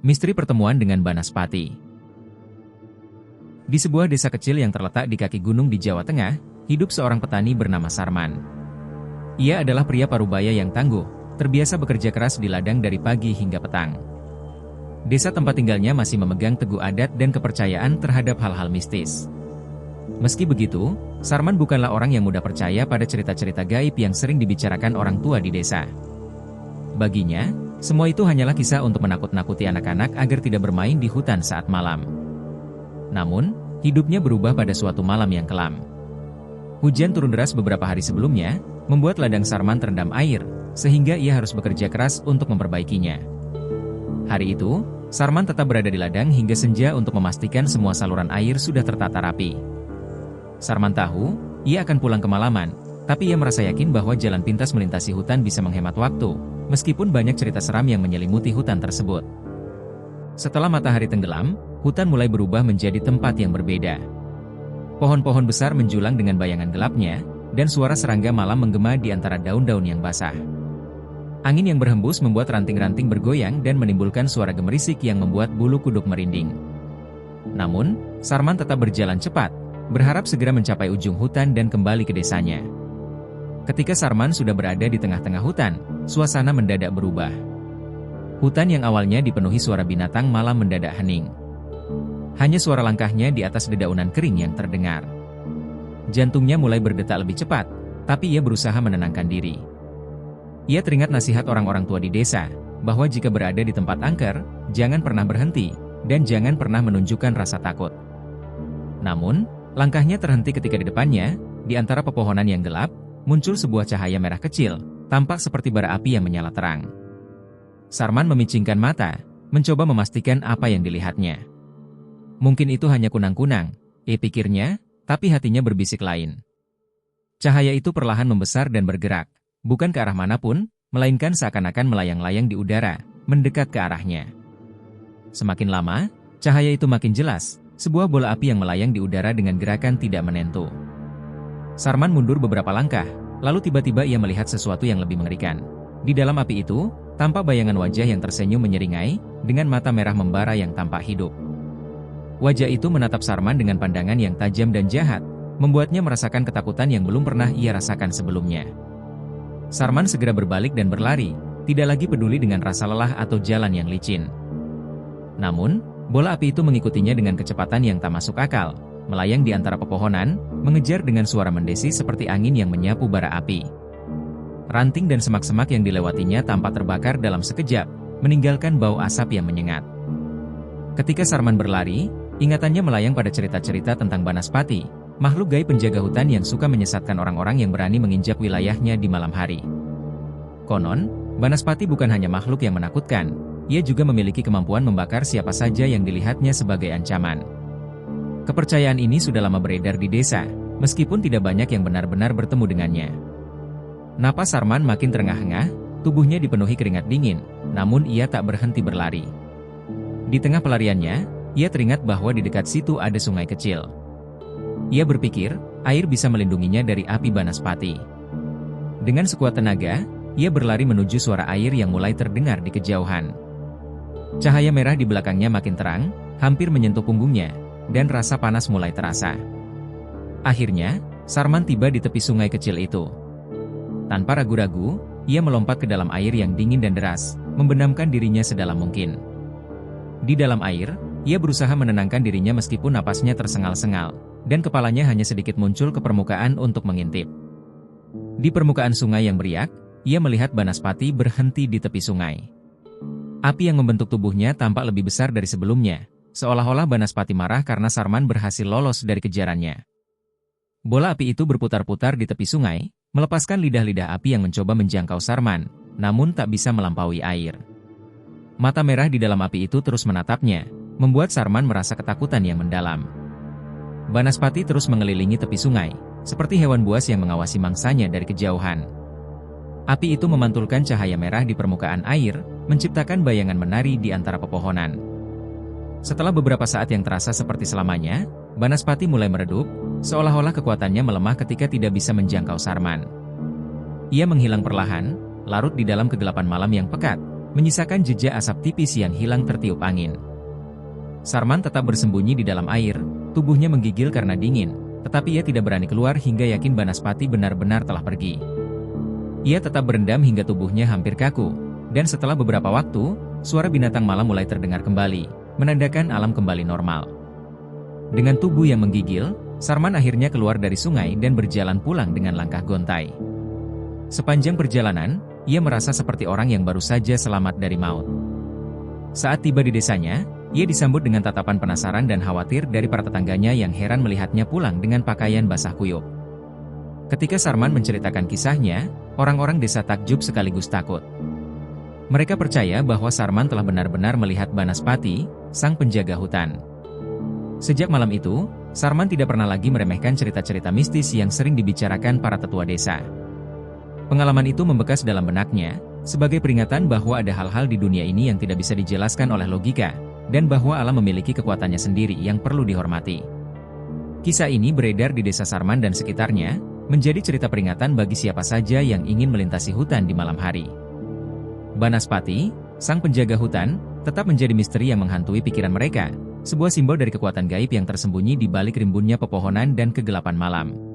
Misteri pertemuan dengan Banaspati. Di sebuah desa kecil yang terletak di kaki gunung di Jawa Tengah, hidup seorang petani bernama Sarman. Ia adalah pria parubaya yang tangguh, terbiasa bekerja keras di ladang dari pagi hingga petang. Desa tempat tinggalnya masih memegang teguh adat dan kepercayaan terhadap hal-hal mistis. Meski begitu, Sarman bukanlah orang yang mudah percaya pada cerita-cerita gaib yang sering dibicarakan orang tua di desa. Baginya, semua itu hanyalah kisah untuk menakut-nakuti anak-anak agar tidak bermain di hutan saat malam. Namun, hidupnya berubah pada suatu malam yang kelam. Hujan turun deras beberapa hari sebelumnya, membuat ladang Sarman terendam air, sehingga ia harus bekerja keras untuk memperbaikinya. Hari itu, Sarman tetap berada di ladang hingga senja untuk memastikan semua saluran air sudah tertata rapi. Sarman tahu, ia akan pulang kemalaman, tapi ia merasa yakin bahwa jalan pintas melintasi hutan bisa menghemat waktu, meskipun banyak cerita seram yang menyelimuti hutan tersebut. Setelah matahari tenggelam, hutan mulai berubah menjadi tempat yang berbeda. Pohon-pohon besar menjulang dengan bayangan gelapnya, dan suara serangga malam menggema di antara daun-daun yang basah. Angin yang berhembus membuat ranting-ranting bergoyang dan menimbulkan suara gemerisik yang membuat bulu kuduk merinding. Namun, Sarman tetap berjalan cepat, berharap segera mencapai ujung hutan dan kembali ke desanya. Ketika Sarman sudah berada di tengah-tengah hutan, suasana mendadak berubah. Hutan yang awalnya dipenuhi suara binatang malam mendadak hening. Hanya suara langkahnya di atas dedaunan kering yang terdengar. Jantungnya mulai berdetak lebih cepat, tapi ia berusaha menenangkan diri. Ia teringat nasihat orang-orang tua di desa, bahwa jika berada di tempat angker, jangan pernah berhenti, dan jangan pernah menunjukkan rasa takut. Namun, langkahnya terhenti ketika di depannya, di antara pepohonan yang gelap, muncul sebuah cahaya merah kecil, tampak seperti bara api yang menyala terang. Sarman memicingkan mata, mencoba memastikan apa yang dilihatnya. Mungkin itu hanya kunang-kunang, pikirnya, tapi hatinya berbisik lain. Cahaya itu perlahan membesar dan bergerak, bukan ke arah manapun, melainkan seakan-akan melayang-layang di udara, mendekat ke arahnya. Semakin lama, cahaya itu makin jelas, sebuah bola api yang melayang di udara dengan gerakan tidak menentu. Sarman mundur beberapa langkah, lalu tiba-tiba ia melihat sesuatu yang lebih mengerikan. Di dalam api itu, tampak bayangan wajah yang tersenyum menyeringai, dengan mata merah membara yang tampak hidup. Wajah itu menatap Sarman dengan pandangan yang tajam dan jahat, membuatnya merasakan ketakutan yang belum pernah ia rasakan sebelumnya. Sarman segera berbalik dan berlari, tidak lagi peduli dengan rasa lelah atau jalan yang licin. Namun, bola api itu mengikutinya dengan kecepatan yang tak masuk akal, melayang di antara pepohonan, mengejar dengan suara mendesi seperti angin yang menyapu bara api. Ranting dan semak-semak yang dilewatinya tampak terbakar dalam sekejap, meninggalkan bau asap yang menyengat. Ketika Sarman berlari, ingatannya melayang pada cerita-cerita tentang Banaspati, makhluk gaib penjaga hutan yang suka menyesatkan orang-orang yang berani menginjak wilayahnya di malam hari. Konon, Banaspati bukan hanya makhluk yang menakutkan, ia juga memiliki kemampuan membakar siapa saja yang dilihatnya sebagai ancaman. Kepercayaan ini sudah lama beredar di desa, meskipun tidak banyak yang benar-benar bertemu dengannya. Napas Sarman makin terengah-engah, tubuhnya dipenuhi keringat dingin, namun ia tak berhenti berlari. Di tengah pelariannya, ia teringat bahwa di dekat situ ada sungai kecil. Ia berpikir, air bisa melindunginya dari api Banaspati. Dengan sekuat tenaga, ia berlari menuju suara air yang mulai terdengar di kejauhan. Cahaya merah di belakangnya makin terang, hampir menyentuh punggungnya, dan rasa panas mulai terasa. Akhirnya, Sarman tiba di tepi sungai kecil itu. Tanpa ragu-ragu, ia melompat ke dalam air yang dingin dan deras, membenamkan dirinya sedalam mungkin. Di dalam air, ia berusaha menenangkan dirinya meskipun napasnya tersengal-sengal, dan kepalanya hanya sedikit muncul ke permukaan untuk mengintip. Di permukaan sungai yang beriak, ia melihat Banaspati berhenti di tepi sungai. Api yang membentuk tubuhnya tampak lebih besar dari sebelumnya, seolah-olah Banaspati marah karena Sarman berhasil lolos dari kejarannya. Bola api itu berputar-putar di tepi sungai, melepaskan lidah-lidah api yang mencoba menjangkau Sarman, namun tak bisa melampaui air. Mata merah di dalam api itu terus menatapnya, membuat Sarman merasa ketakutan yang mendalam. Banaspati terus mengelilingi tepi sungai, seperti hewan buas yang mengawasi mangsanya dari kejauhan. Api itu memantulkan cahaya merah di permukaan air, menciptakan bayangan menari di antara pepohonan. Setelah beberapa saat yang terasa seperti selamanya, Banaspati mulai meredup, seolah-olah kekuatannya melemah ketika tidak bisa menjangkau Sarman. Ia menghilang perlahan, larut di dalam kegelapan malam yang pekat, menyisakan jejak asap tipis yang hilang tertiup angin. Sarman tetap bersembunyi di dalam air, tubuhnya menggigil karena dingin, tetapi ia tidak berani keluar hingga yakin Banaspati benar-benar telah pergi. Ia tetap berendam hingga tubuhnya hampir kaku, dan setelah beberapa waktu, suara binatang malam mulai terdengar kembali, menandakan alam kembali normal. Dengan tubuh yang menggigil, Sarman akhirnya keluar dari sungai dan berjalan pulang dengan langkah gontai. Sepanjang perjalanan, ia merasa seperti orang yang baru saja selamat dari maut. Saat tiba di desanya, ia disambut dengan tatapan penasaran dan khawatir dari para tetangganya yang heran melihatnya pulang dengan pakaian basah kuyup. Ketika Sarman menceritakan kisahnya, orang-orang desa takjub sekaligus takut. Mereka percaya bahwa Sarman telah benar-benar melihat Banaspati, sang penjaga hutan. Sejak malam itu, Sarman tidak pernah lagi meremehkan cerita-cerita mistis yang sering dibicarakan para tetua desa. Pengalaman itu membekas dalam benaknya, sebagai peringatan bahwa ada hal-hal di dunia ini yang tidak bisa dijelaskan oleh logika, dan bahwa alam memiliki kekuatannya sendiri yang perlu dihormati. Kisah ini beredar di desa Sarman dan sekitarnya, menjadi cerita peringatan bagi siapa saja yang ingin melintasi hutan di malam hari. Banaspati, sang penjaga hutan, tetap menjadi misteri yang menghantui pikiran mereka, sebuah simbol dari kekuatan gaib yang tersembunyi di balik rimbunnya pepohonan dan kegelapan malam.